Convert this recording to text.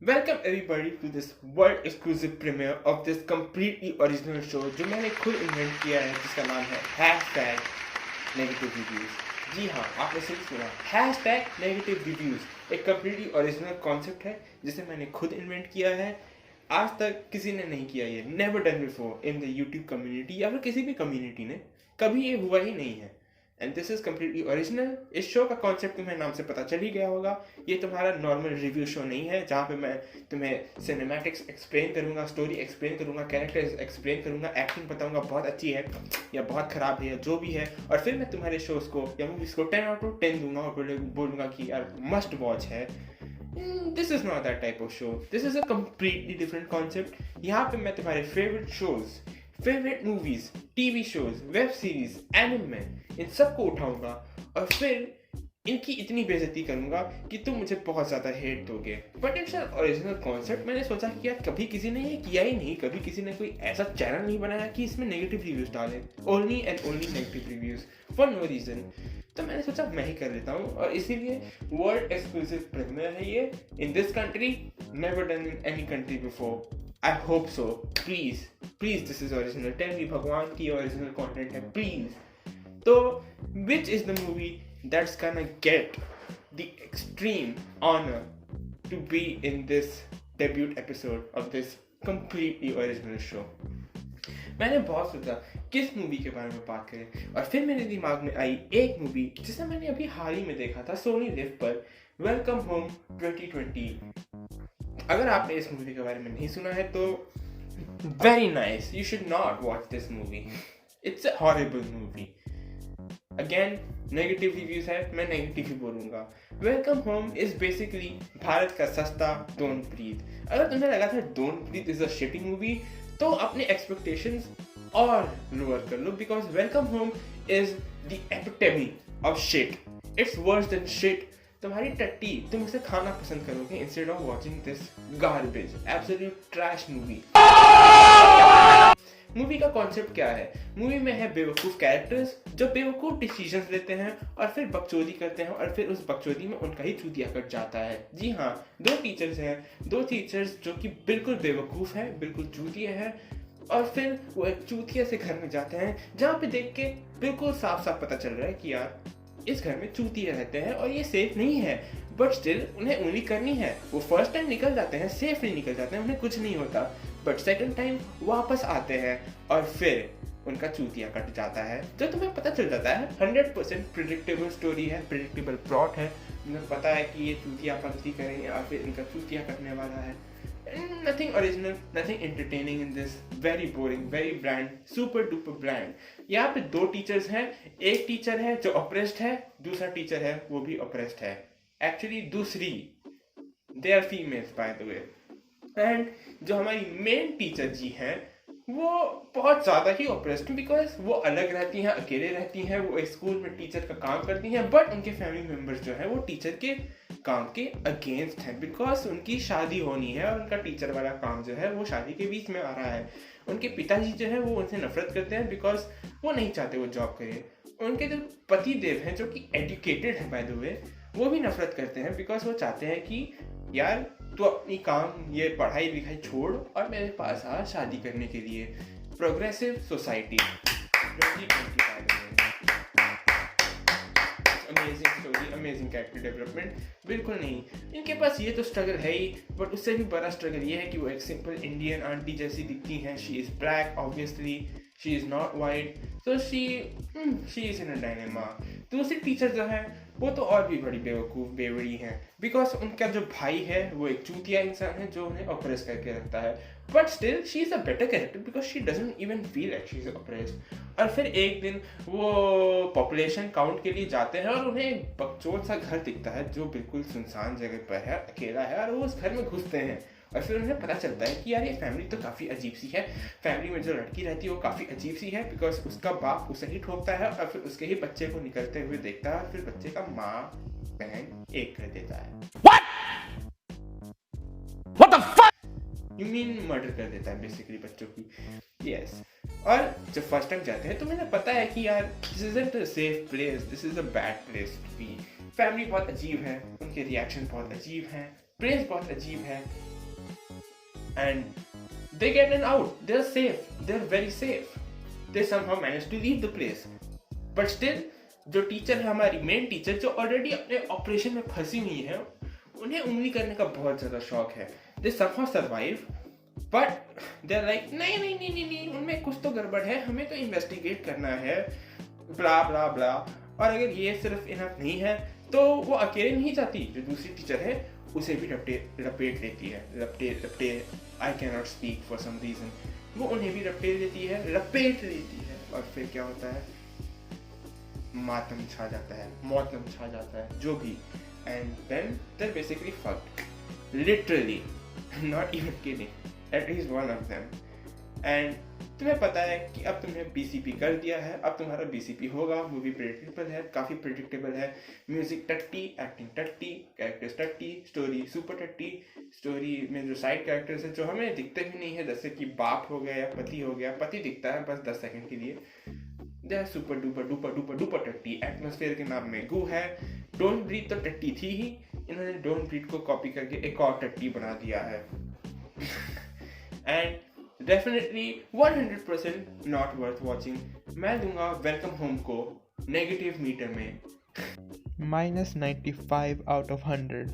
Welcome everybody to this world exclusive premiere of this completely original show जो मैंने खुद invent किया है जिसका नाम है हैशटैग नेगेटिव रिव्यूज। जी हाँ, आपने सही सुना, हैशटैग नेगेटिव रिव्यूज एक completely original concept है जिसे मैंने खुद इन्वेंट किया है। आज तक किसी ने नहीं किया, ये never done before in the YouTube community या फिर किसी भी कम्युनिटी ने कभी ये हुआ ही नहीं है। And this is completely original. इस शो का कॉन्सेप्ट तुम्हें नाम से पता चल ही गया होगा। ये तुम्हारा नॉर्मल रिव्यू शो नहीं है जहाँ पे मैं तुम्हें सिनेमैटिक्स एक्सप्लेन करूंगा, स्टोरी एक्सप्लेन करूंगा, कैरेक्टर्स एक्सप्लेन करूंगा, एक्टिंग बताऊंगा बहुत अच्छी है या बहुत खराब है या जो भी है, और फिर मैं तुम्हारे शोज को या मूवीज को 10 आउट ऑफ 10 दूंगा और बोलूंगा कि यार मस्ट वॉच है। This is not that type of show, this is a completely different concept. यहाँ पे मैं तुम्हारे favourite shows, favourite movies, TV shows, web series, anime, इन सबको उठाऊंगा और फिर इनकी इतनी बेइज्जती करूंगा कि तुम मुझे बहुत ज्यादा हेट दोगे। But it's an original concept. मैंने सोचा कि यार कभी किसी ने ये किया ही नहीं, कभी किसी ने कोई ऐसा चैनल नहीं बनाया कि इसमें नेगेटिव रिव्यूज डाले, only and only negative reviews for no reason. तो मैंने सोचा मैं ही कर लेता हूँ और इसीलिए वर्ल्ड एक्सक्लूसिव प्रीमियर है ये in this country, never done in any country before. I hope so. Please, please, this is original. Tell me, भगवान की original content है, please. तो, which is the movie that's gonna get the extreme honor to be in this debut episode of this completely original show? मैंने बहुत सोचा किस movie के बारे में बात करें और फिर मेरे दिमाग में आई एक मूवी जिसे मैंने अभी हाल ही में देखा था सोनी लिव पर, वेलकम होम 2020। अगर आपने इस मूवी के बारे में नहीं सुना है तो very nice, you should not watch this movie, it's a horrible movie. Again negative reviews है, मैं नेगेटिव ही बोलूंगा। Welcome home is basically Bharat का सस्ता डोंट ब्रीथ। अगर तुम्हें लगा था don't breathe is a shitty movie तो अपने एक्सपेक्टेशंस और लोअर कर लो, because welcome home is the epitome of shit. It's worse than shit. तुम्हारी टट्टी, तुम इसे खाना पसंद करोगे instead of watching this garbage absolute trash movie. Movie का कॉन्सेप्ट क्या है? मूवी में है बेवकूफ कैरेक्टर्स जो बेवकूफ डिसीजंस लेते हैं और फिर बकचोदी करते हैं और फिर उस बकचोदी में उनका ही चूतिया कट जाता है। जी हाँ, दो टीचर्स हैं, दो टीचर्स जो कि बिल्कुल बेवकूफ है, बिल्कुल चूतिया है, और फिर वो एक चूतिया से घर में जाते हैं जहाँ पे देख के बिल्कुल साफ साफ पता चल रहा है कि यार इस घर में चूतिया रहते हैं और ये सेफ नहीं है, बट स्टिल उन्हें उंगली करनी है। वो फर्स्ट टाइम निकल जाते हैं, सेफली निकल जाते हैं, उन्हें कुछ नहीं होता, बट सेकंड टाइम वापस आते हैं और फिर उनका चूतिया कट जाता है। जो तुम्हें पता चल जाता है 100% प्रिडिक्टेबल स्टोरी है, प्रिडिक्टेबल प्लॉट है। तुम्हें पता है कि ये चूतिया पंक्ति करेंगे और फिर इनका चूतिया कटने वाला है। Nothing original, nothing entertaining in this very boring, very bland, super duper bland. यहाँ पे दो टीचर्स हैं, एक टीचर है जो ऑप्रेस्ड है, दूसरा टीचर है वो भी ऑप्रेस्ड है। एक्चुअली दूसरी, they are females by the way. And जो हमारी मेन टीचर जी हैं वो बहुत ज़्यादा ही ऑप्रेस्ड हैं, बिकॉज वो अलग रहती हैं, अकेले रहती हैं, वो एक स्कूल में टीचर का काम करती हैं, बट उनके फैमिली मेम्बर्स जो हैं वो टीचर के काम के अगेंस्ट हैं, बिकॉज उनकी शादी होनी है और उनका टीचर वाला काम जो है वो शादी के बीच में आ रहा है। उनके पिताजी जो है वो उनसे नफरत करते हैं बिकॉज वो नहीं चाहते वो जॉब करे। उनके जो पति देव हैं जो कि एजुकेटेड है बाय द वे, वो भी नफरत करते हैं बिकॉज वो चाहते हैं कि यार तू अपनी काम, ये पढ़ाई लिखाई छोड़ और मेरे पास आ शादी करने के लिए। Progressive society, amazing story, amazing character development. बिल्कुल नहीं, इनके पास ये तो स्ट्रगल है ही, बट उससे भी बड़ा स्ट्रगल ये है कि वो एक सिंपल इंडियन आंटी जैसी दिखती हैं। She is black obviously, she is not white, so she is in a dilemma. दूसरी टीचर जो है वो तो और भी बड़ी बेवकूफ़ बेवड़ी हैं, बिकॉज उनका जो भाई है वो एक चूतिया इंसान है जो उन्हें ऑप्रेस करके रखता है, but still she is a better character because she doesn't even feel like she is oppressed. और फिर एक दिन वो पॉपुलेशन काउंट के लिए जाते हैं और उन्हें एक बकचोद सा घर दिखता है जो बिल्कुल सुनसान जगह पर है, अकेला है, और वो उस घर में घुसते हैं और फिर उन्हें पता चलता है कि यार ये फैमिली तो काफ़ी अजीब सी है। फैमिली में जो लड़की रहती है वो काफ़ी अजीब सी है बिकॉज उसका बाप उसे ही ठोकता है और फिर उसके ही बच्चे को निकलते हुए देखता है और फिर बच्चे का माँ बहन एक कर देता है। What the fuck? You mean murder कर देता है बेसिकली बच्चों की। यस, और जब फर्स्ट टाइम जाते हैं तो मुझे पता है कि यार this isn't a safe place, this is a bad place to be. Family बहुत अजीब है, उनके रिएक्शन बहुत अजीब हैं, प्लेस बहुत अजीब है, and they get an out. They're safe. They're very safe. They somehow manage to leave the place. But still, जो टीचर है हमारी मेन टीचर, जो ऑलरेडी अपने ऑपरेशन में फंसी हुई है, उन्हें उंगली करने का बहुत ज़्यादा शौक है. They somehow survive, but they're like नहीं नहीं नहीं नहीं नहीं, उनमें कुछ तो गड़बड़ है, हमें तो इन्वेस्टिगेट करना है, ब्ला ब्ला ब्ला. और अगर ये सिर्फ इनफ नहीं है तो वो अकेले नहीं जाती, जो दूसरी टीचर है उसे भी लपेट लेती है. लपटे I can not speak for some reason. वो उन्हें भी लपेट लेती है. और फिर क्या होता है? मातम छा जाता है, मौतम छा जाता है, जो भी. And then they're basically fucked, literally, not even kidding, at least one of them. And तुम्हें पता है कि अब तुम्हें BCP कर दिया है, अब तुम्हारा BCP होगा. मूवी प्रेडिक्टेबल है, काफ़ी प्रेडिक्टेबल है. म्यूजिक टट्टी, एक्टिंग टट्टी, कैरेक्टर्स टट्टी, स्टोरी सुपर टट्टी. स्टोरी में जो साइड कैरेक्टर्स है जो हमें दिखते भी नहीं है, जैसे कि बाप हो गया या पति हो गया. पति दिखता है बस 10 सेकंड के लिए. They are super duper duper duper duper टट्टी. एटमॉस्फेयर के नाम में गू है. डोंट ब्रीथ तो टट्टी थी ही, इन्होंने डोंट ब्रीथ को कॉपी करके एक और टट्टी बना दिया है. And definitely 100% not worth watching. मैं दूंगा वेलकम होम को नेगेटिव मीटर में -95 out of 100.